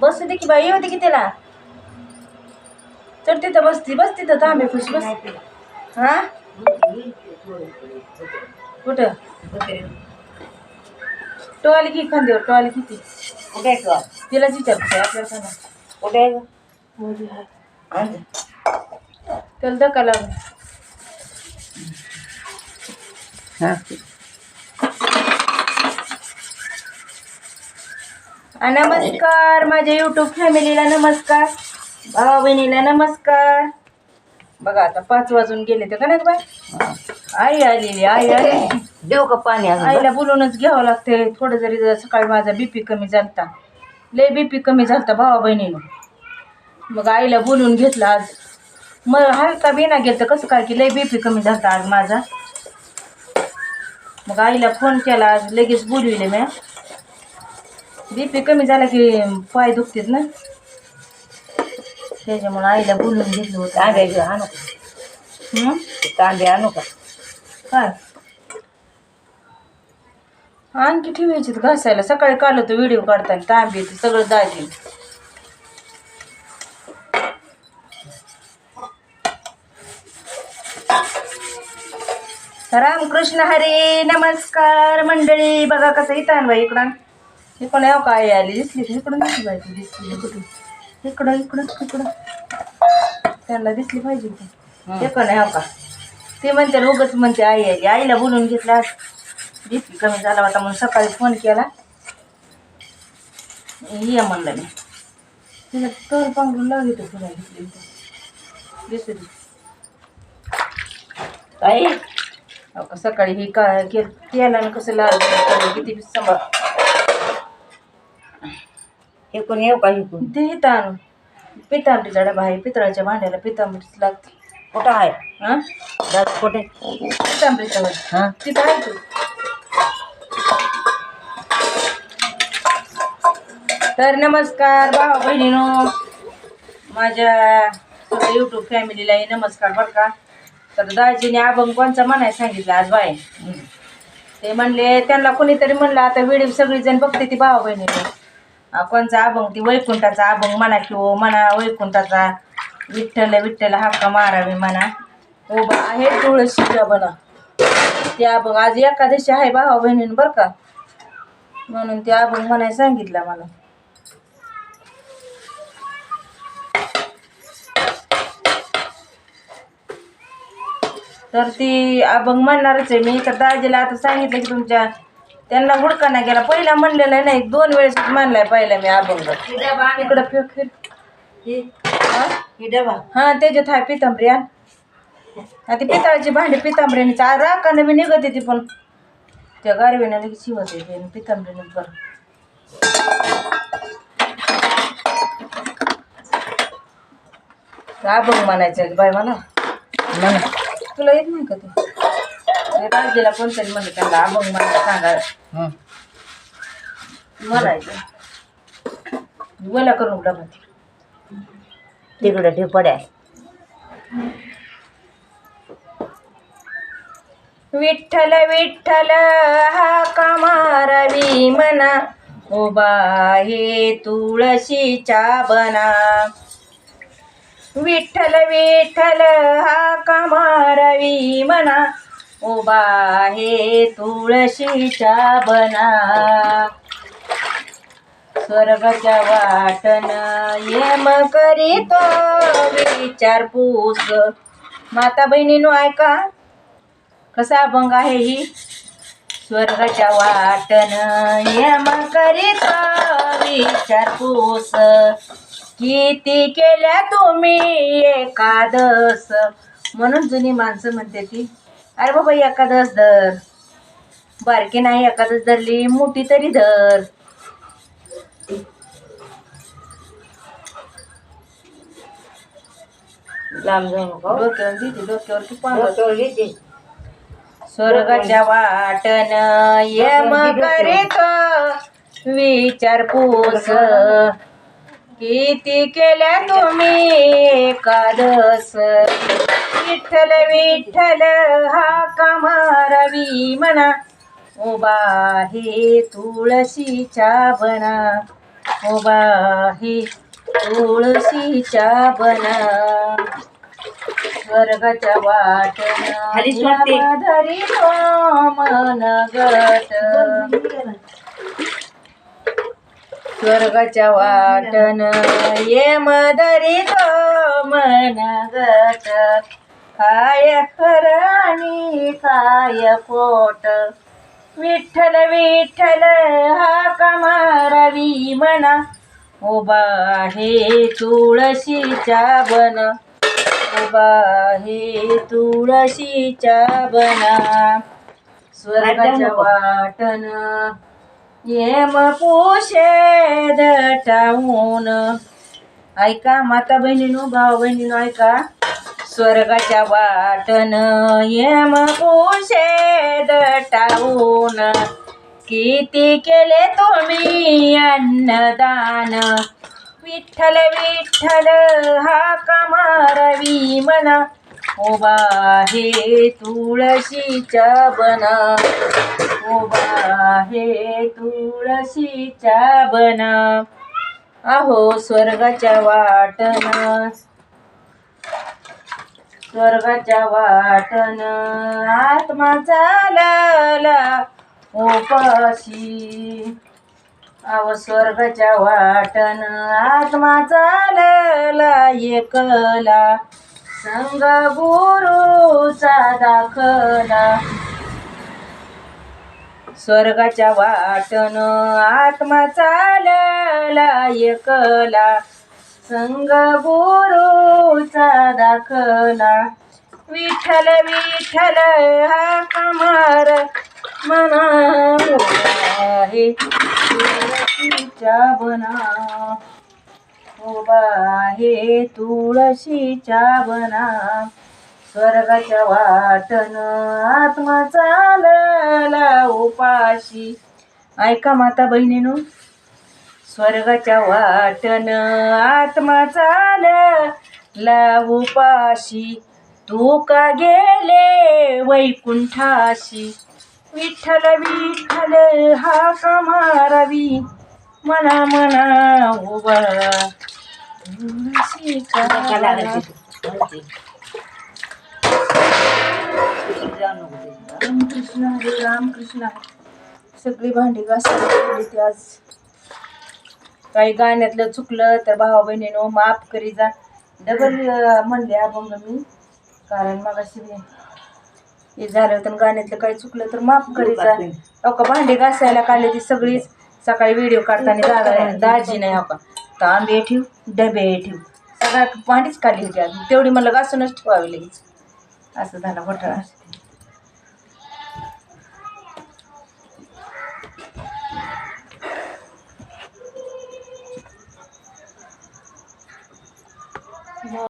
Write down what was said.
बसू दे की बाई, येऊ दे की त्याला. चल तिथं बसती तर आंबे खुशी बस. हा कुठं टॉल की खांद्यावर टॉल किती कुठे आहे तिलाच विचारते आपल्याला का कुठे त्याला धक्का लागून. नमस्कार माझ्या युट्यूब फॅमिलीला, नमस्कार भावा बहिणीला, नमस्कार. बघा आता 5 वाजून गेले तर का नाही बाय. आई आलेली, आई आली. देऊ का पाणी आईला बोलूनच घ्यावं लागते. थोडं जरी सकाळी माझा बीपी कमी झालता, लय बीपी कमी झालता भावा बहिणीनं. मग आईला बोलून घेतलं आज. मग हलका बिना गेलं तर कसं काय की लय बीपी कमी झालता आज माझा. मग आईला फोन केला आज, लगेच बोलविले मी. बीपी कमी झाला की पाय दुखतेत ना, त्याच्यामुळे आईला बोलून घेतलं होतं. कांदे आणू कांदे आणू का काय आणखी ठेवायची घासायला. सकाळी काढलं तो व्हिडिओ काढताना तांबे ते सगळं दाजी. रामकृष्ण हरे, नमस्कार मंडळी. बघा कसं इथं बाई इकडं इकडं येऊ काय आली दिसली इकडून दिसली पाहिजे. दिसली कुठे इकडं इकडं इकडं त्यांना दिसली पाहिजे. इकडं येऊ का ते म्हणते उगच म्हणते आई आली. आईला बोलून घेतला. बीपी कमी झाला होता म्हणून सकाळी फोन केला. ये म्हणलं मी तिला तर पांघरून लावली पुन्हा घेतली दिसली काय सकाळी ही काय केला कसं लागलं किती सांभाळ. इकून येऊ का इकून ते इथं आणून पितांबरीचा डबा आहे. पितळाच्या भांड्याला पितांबरीच लागते. कुठं आहे हां दादा कुठे पितांबरीचा हां तिथं आहे तू. तर नमस्कार भावा बहिणीनो, माझ्या सगळ्या यूट्यूब फॅमिलीलाही नमस्कार बरं का. तर दाजीने अभंग कोणचा म्हणायला सांगितलं आज बाय. ते म्हणले त्यांना कोणीतरी म्हणलं आता व्हिडिओ सगळीजण बघते ती भावा बहिणीने कोणचा अभंग ती वैकुंठाचा अभंग म्हणा किंवा म्हणा वैकुंठाचा. विठ्ठल विठ्ठल हाका मारावी म्हणा उभा आहे तुळशीचा बना. ते अभंग आज एकादशी आहे भावा बहिणीनं बरं का, म्हणून ते अभंग म्हणायला सांगितलं मला. तर ती अभंग म्हणणारच आहे मी. तर दाजीला आता सांगितलं की तुमच्या त्यांना हुडका नाही गेला. पहिला म्हणलेला नाही 2 वेळेस म्हणलाय पहिला मी अभंग. इकडं फिर डबा हां त्याच्यात आहे पितांबरी आण. ती पितळाची भांडी पितांबरीने राखानं मी निघत ती पण त्या गारवीनं लगेच शिवत येते पितांबरीने बरं. अभंग म्हणायचं बाय मला म्हणा. तुला येत नाही का ते राजेला कोणतरी म्हणलं त्यांना अभंग म्हणायला सांगा म्हणायचं. बोला करून डबा तिकडे ठेपड्या विठ्ठल विठ्ठल हाका मारावी म्हणा उभा हे तुळशीच्या बना. विठ्ठल विठ्ठल हाका मारावी म्हणा उभा हे तुळशीच्या बना. स्वर्गाच्या वाटन यम करीतो विचारपूस. माता बहिणीनो ऐका कसा अभंग आहे ही. स्वर्गाच्या वाटन यम करीतो विचारपूस. किती केल्या तुम्ही एकादस. म्हणून जुनी माणसं म्हणते ती अरे बाबा एकादस धर. बारकी नाही एकादस धरली मोठी तरी धर. लांब जाऊ नका डोक्यावर देते डोक्यावर की डोक्यावर घेते. स्वर्गाच्या वाटन यम करीत विचारपूस. किती केल्या तुम्ही एकादस, विठ्ठल विठ्ठल हाका मारावी म्हणा, उभा आहे तुळशीच्या बना, उभा आहे तुळशीच्या बना. स्वर्गाच्या खाली सोडते. वाटन धरी तो मन गट, स्वर्गाच्या वाटन ये मदरी तो मन गट, काय खर आणि काय खोट, विठ्ठल विठ्ठल हाका मारावी म्हणा, उभा आहे तुळशीच्या बना, उभा आहे तुळशीच्या बना. स्वर्गाच्या वाटन येम पुषे दटावून, ऐका माता बहिणीनो भाऊ बहिणीनो ऐका. स्वर्गाच्या वाटन येम पुषे दटावून, किती केले तुम्ही अन्नदान, विठ्ठल विठ्ठल हाका मारावी म्हणा, उभा आहे तुळशीच्या बना, उभा आहे तुळशीच्या बना. अहो स्वर्गाच्या वाटन, स्वर्गाच्या वाटन आत्मा चालला उपाशी, अहो स्वर्गाच्या वाटन आत्मा चालला एकला, संग गुरुचा दाखला. स्वर्गाच्या वाटन आत्मा चालला एकला, संग गुरुचा दाखला. विठ्ठल विठ्ठल हाका मार म्हणा, आहे तुळशीच्या बना, उभा आहे तुळशीच्या बना. स्वर्गाच्या वाटन आत्मा चालला उपाशी, ऐका माता बहिणीनो. स्वर्गाच्या वाटन आत्मा चालला उपाशी, तू का गेले वैकुंठाशी, विठ्ठल विठ्ठल हाका मारावी म्हणा म्हणा, उभा तुळशीच्या बना. रामकृष्ण हरे रामकृष्ण. सगळी भांडी घासायला ती आज. काही गाण्यातलं चुकलं तर भावा बहिणीनो माफ करी जा. डबल म्हणले अभंग मी, कारण मग हे झालं तर गाण्यातलं काही चुकलं तर माफ करी जा. हो का भांडी घासायला काढली ती सगळीच. सकाळी व्हिडिओ काढताना दाजी नाही हो का, तांबे ठेव डबे ठेव सगळ्या भांडीच काढली होती आज. तेवढी मला घासूनच ठेवावी लगेच. असं झालं घोटाळा.